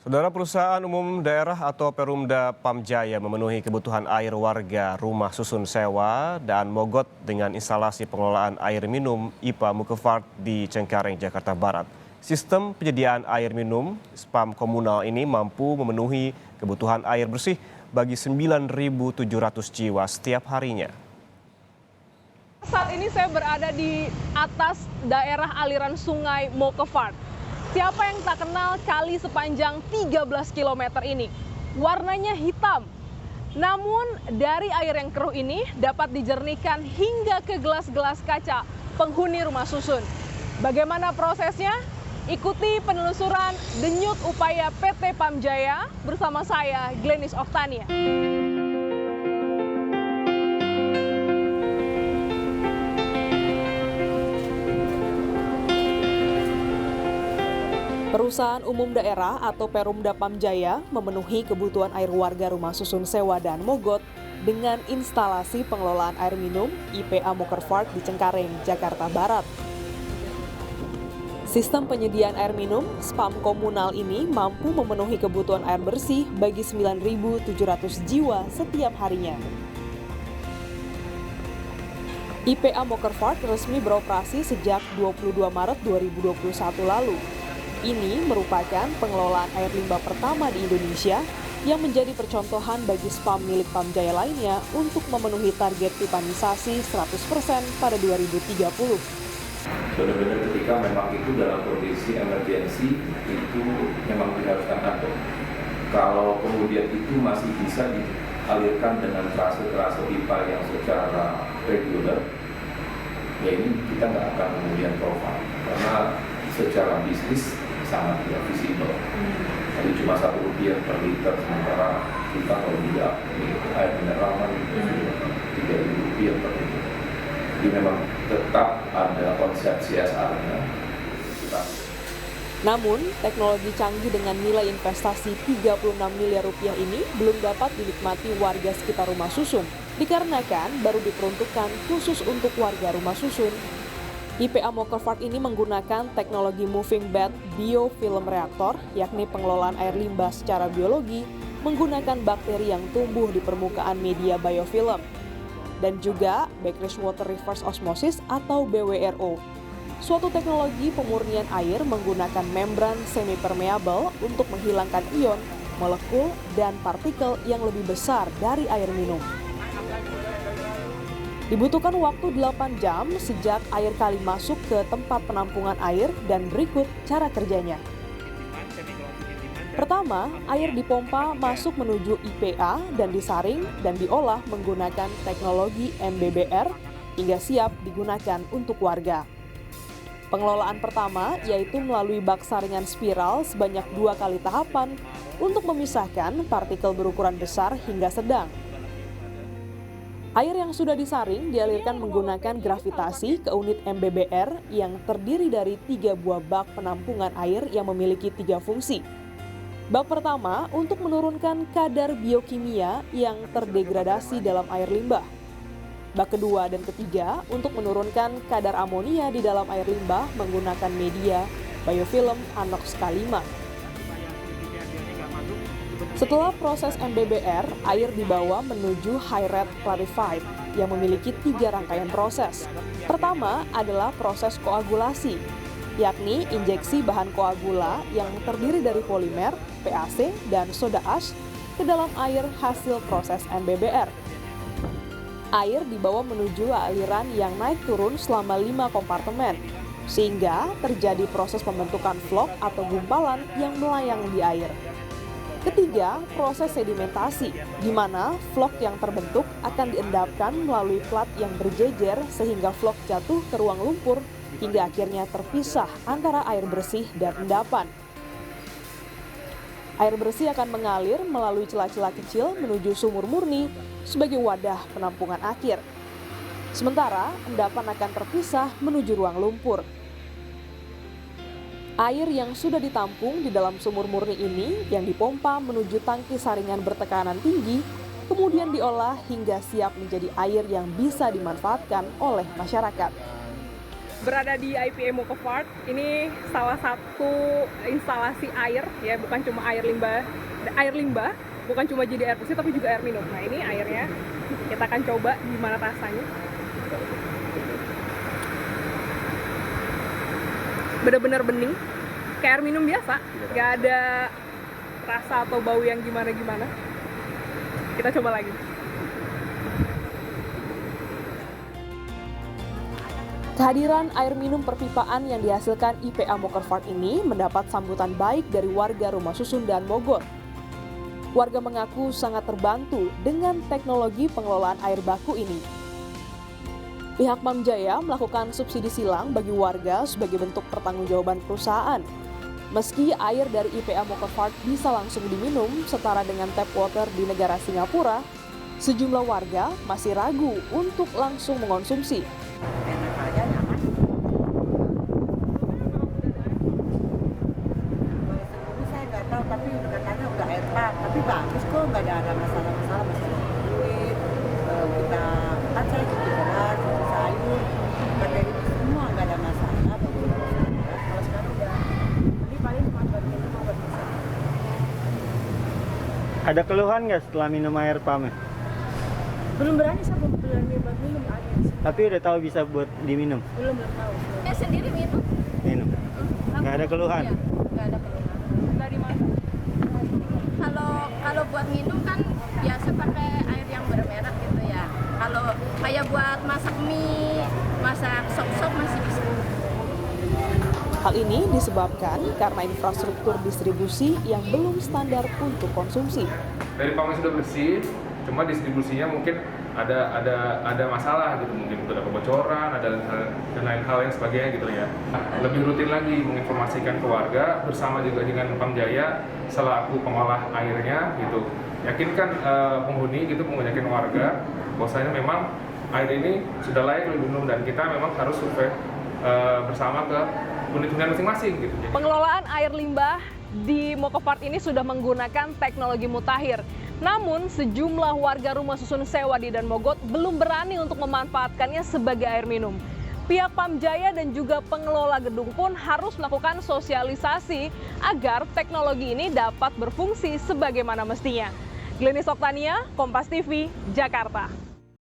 Saudara, perusahaan umum daerah atau Perumda Pamjaya memenuhi kebutuhan air warga rumah susun sewa dan mogot dengan instalasi pengelolaan air minum IPA Mukefart di Cengkareng, Jakarta Barat. Sistem penyediaan air minum spam komunal ini mampu memenuhi kebutuhan air bersih bagi 9.700 jiwa setiap harinya. Saat ini saya berada di atas daerah aliran sungai Mokefart. Siapa yang tak kenal kali sepanjang 13 km ini? Warnanya hitam. Namun dari air yang keruh ini dapat dijernihkan hingga ke gelas-gelas kaca penghuni rumah susun. Bagaimana prosesnya? Ikuti penelusuran denyut upaya PT Pamjaya bersama saya, Glenis Oktania. Perusahaan umum daerah atau Perumda Pamjaya memenuhi kebutuhan air warga rumah susun sewa dan mogot dengan instalasi pengelolaan air minum IPA Mukefart di Cengkareng, Jakarta Barat. Sistem penyediaan air minum spam komunal ini mampu memenuhi kebutuhan air bersih bagi 9.700 jiwa setiap harinya. IPA Mukefart resmi beroperasi sejak 22 Maret 2021 lalu. Ini merupakan pengelolaan air limbah pertama di Indonesia yang menjadi percontohan bagi spam milik Pamjaya lainnya untuk memenuhi target pipanisasi 100% pada 2030. Benar-benar ketika memang itu dalam kondisi emergensi itu memang diharuskan ada. Kalau kemudian itu masih bisa dialirkan dengan trase-trase pipa yang secara reguler, ya ini kita nggak akan kemudian provide karena secara bisnis sangat tidak visibel. Jadi cuma Rp1 per liter, sementara kita kalau tidak air mineral kan Rp3.000 per liter. Jadi memang tetap ada konsep CSR-nya. Namun, teknologi canggih dengan nilai investasi Rp36 miliar ini belum dapat dinikmati warga sekitar rumah susun, dikarenakan baru diperuntukkan khusus untuk warga rumah susun. IPA Mukefart ini menggunakan teknologi moving bed biofilm reaktor, yakni pengelolaan air limbah secara biologi menggunakan bakteri yang tumbuh di permukaan media biofilm, dan juga backward water reverse osmosis atau BWRO, suatu teknologi pemurnian air menggunakan membran semi-permeable untuk menghilangkan ion, molekul, dan partikel yang lebih besar dari air minum. Dibutuhkan waktu 8 jam sejak air kali masuk ke tempat penampungan air dan berikut cara kerjanya. Pertama, air dipompa masuk menuju IPA dan disaring dan diolah menggunakan teknologi MBBR hingga siap digunakan untuk warga. Pengelolaan pertama yaitu melalui bak saringan spiral sebanyak 2 kali tahapan untuk memisahkan partikel berukuran besar hingga sedang. Air yang sudah disaring dialirkan menggunakan gravitasi ke unit MBBR yang terdiri dari 3 buah bak penampungan air yang memiliki 3 fungsi. Bak pertama untuk menurunkan kadar biokimia yang terdegradasi dalam air limbah. Bak kedua dan ketiga untuk menurunkan kadar amonia di dalam air limbah menggunakan media biofilm anox K5. Setelah proses MBBR, air dibawa menuju high rate clarified yang memiliki 3 rangkaian proses. Pertama adalah proses koagulasi, yakni injeksi bahan koagula yang terdiri dari polimer, PAC, dan soda ash ke dalam air hasil proses MBBR. Air dibawa menuju aliran yang naik turun selama 5 kompartemen, sehingga terjadi proses pembentukan vlog atau gumpalan yang melayang di air. Ketiga, proses sedimentasi, di mana vlog yang terbentuk akan diendapkan melalui plat yang berjejer sehingga vlog jatuh ke ruang lumpur hingga akhirnya terpisah antara air bersih dan endapan. Air bersih akan mengalir melalui celah-celah kecil menuju sumur murni sebagai wadah penampungan akhir. Sementara endapan akan terpisah menuju ruang lumpur. Air yang sudah ditampung di dalam sumur murni ini yang dipompa menuju tangki saringan bertekanan tinggi, kemudian diolah hingga siap menjadi air yang bisa dimanfaatkan oleh masyarakat. berada di IPA Mokopart. Ini salah satu instalasi air, ya, bukan cuma air limbah, bukan cuma jadi air bersih tapi juga air minum. Nah, ini airnya kita akan coba gimana rasanya. Bener-bener bening, kayak air minum biasa, nggak ada rasa atau bau yang gimana-gimana. Kita coba lagi. Kehadiran air minum perpipaan yang dihasilkan IPA Mokopart ini mendapat sambutan baik dari warga Rumah Susun dan Mogot. Warga mengaku sangat terbantu dengan teknologi pengelolaan air baku ini. Pihak Pamjaya melakukan subsidi silang bagi warga sebagai bentuk pertanggungjawaban perusahaan. Meski air dari IPA Mokopart bisa langsung diminum setara dengan tap water di negara Singapura, sejumlah warga masih ragu untuk langsung mengonsumsi. Enak aja, nyaman. Ini saya nggak tahu, tapi katanya udah air tap, tapi bagus kok, nggak ada masalah duit. Kita kan saya cuci beras, cuci sayur, bagian itu semua nggak ada masalah. Kalau sekarang udah, ini paling cuma bagian itu nggak bisa. Ada keluhan nggak setelah minum air PAM? Belum berani saya belum berani buat minum air. Tapi udah tahu bisa buat diminum? Belum tahu. Saya sendiri minum. Minum. Nggak ada keluhan? Iya, nggak ada keluhan. Nggak dimasak. Kalau buat minum kan biasa pakai air yang bermerek gitu ya. Kalau kayak buat masak mie, masak sop-sop masih bisa. Hal ini disebabkan karena infrastruktur distribusi yang belum standar untuk konsumsi. Dari PAM sudah bersih, cuma distribusinya mungkin ada masalah gitu, mungkin ada kebocoran, ada dan lain hal yang sebagainya gitu ya. Lebih rutin lagi menginformasikan ke warga bersama juga dengan Pamjaya selaku pengolah airnya gitu. Yakinkan penghuni gitu, menyakinkan warga bahwasanya memang air ini sudah layak diminum dan kita memang harus survei bersama ke unit hunian masing-masing gitu. Pengelolaan air limbah di Mokopart ini sudah menggunakan teknologi mutakhir. Namun, sejumlah warga Rumah Susun Sewa di Dan Mogot belum berani untuk memanfaatkannya sebagai air minum. Pihak Pamjaya dan juga pengelola gedung pun harus melakukan sosialisasi agar teknologi ini dapat berfungsi sebagaimana mestinya. Glenis Oktania, Kompas TV, Jakarta.